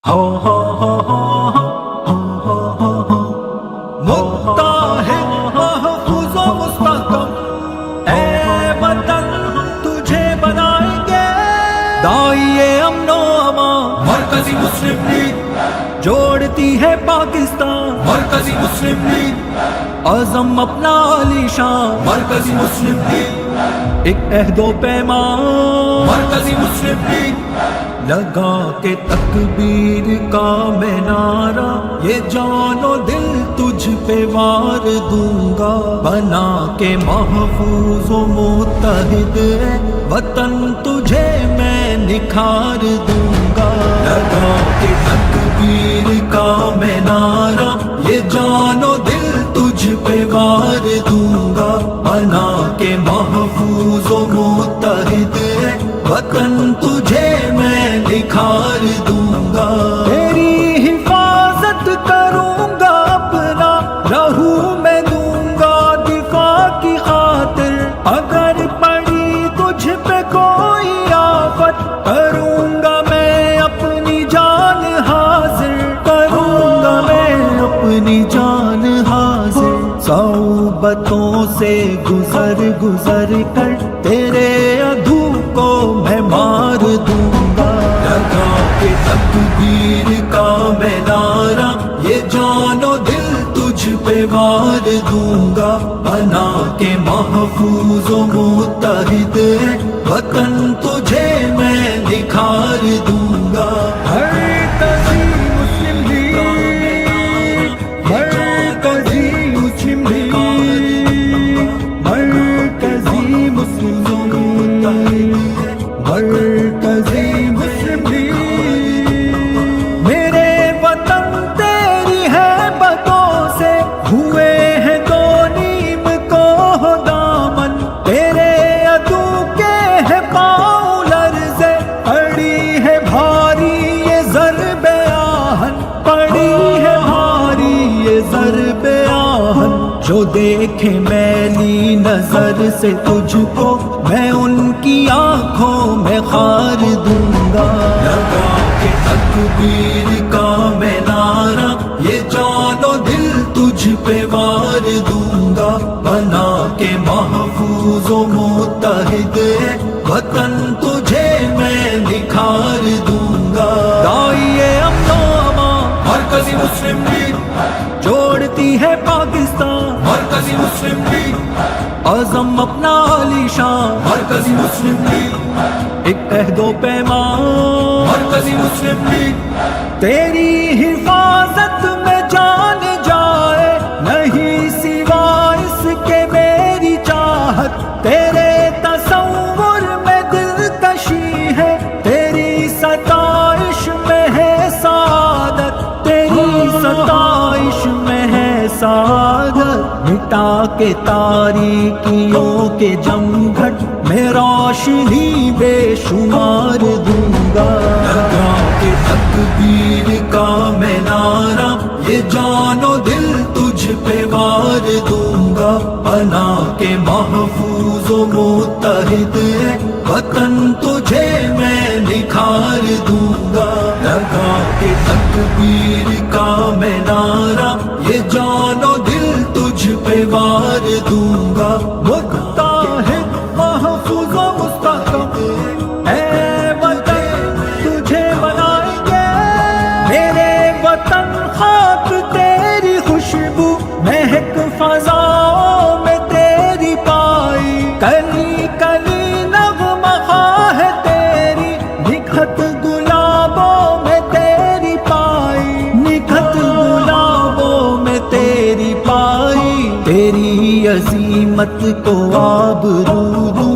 ہو متحد محفوظ و مستحکم اے وطن تجھے بنائیں گے داعیے امن و امان مرکزی مسلم لیگ جوڑتی ہے پاکستان مرکزی مسلم لیگ عزم اپنا عالی شان مرکزی مسلم لیگ ایک عہد و پیمان مرکزی مسلم لیگ لگا کے تکبیر کا میں نعرہ یہ جان و دل تجھ پہ وار دوں گا بنا کے محفوظ و متحد وطن تجھے میں نکھار دوں گا لگا کے تکبیر کا میں نعرہ یہ جان و دل تجھ پہ وار دوں گا بنا کے محفوظ و متحد وطن تجھے میں نکھار دوں گا تیری حفاظت کروں گا اپنا رہو میں دوں گا دفاع کی خاطر اگر پڑی تجھ پہ کوئی آفت کروں گا میں اپنی جان حاضر کروں گا میں اپنی جان حاضر صعوبتوں سے گزر گزر کر تیرے عدو کو میں مار دوں گا لگا کے تکبیر کا میں نعرہ یہ جان و دل تجھ پہ وار دوں گا بنا کے محفوظ و متحد وطن تجھے میں نکھار دوں گا مرکزی مسلم لیگ مرکزی مسلم لیگ مرکزی مسلم لیگ مرکزی مسلم لیگ میرے وطن تیری ہیبتوں سے ہوئے ہیں دو نیم کو ہو دامن تیرے عدو کے ہے پاؤں لرزے پڑی ہے بھاری یہ ضرب آہن پڑی ہے بھاری یہ ضرب آہن جو دیکھے میلی نظر سے تجھ کو میں ان کی آنکھوں میں خار دوں گا لگا کے تکبیر کا میں نعرہ یہ جان و دل تجھ پہ وار دوں گا بنا کے محفوظ و متحد وطن تجھے میں نکھار دوں گا داعیے امن و امان مرکزی مسلم لیگ جوڑتی ہے پاکستان مرکزی مسلم لیگ عزم اپنا عالی شان مرکزی مسلم لیگ ایک عہد و پیمان مرکزی مسلم لیگ تیری حفاظت میں جان جائے نہیں سوا اس کے میری چاہت تیرے تصور میں دلکشی ہے تیری ستائش میں ہے سعادت تیری ستائش میں ہے سعادت مٹا کے تاریکیوں کے جمگھٹ میں روشنی بے شمار دوں گا لگا کے تکبیر کا میں نعرہ یہ جان و دل تجھ پہ وار دوں گا بنا کے محفوظ و متحد وطن تجھے میں نکھار دوں گا لگا کے تکبیر کا میں نعرہ یہ جان و دل تجھ پہ وار دوں گا متحد محفوظ و مستحکم اے وطن تجھے بنائیں گے میرے وطن خاک تیری خوشبو مہک فضاؤں میں تیری پائی کلی کلی نغمہ خواہ ہے تیری نکھت گلابوں میں تیری پائی نکھت گلابوں میں تیری پائی تیری عظیمت کو آبرو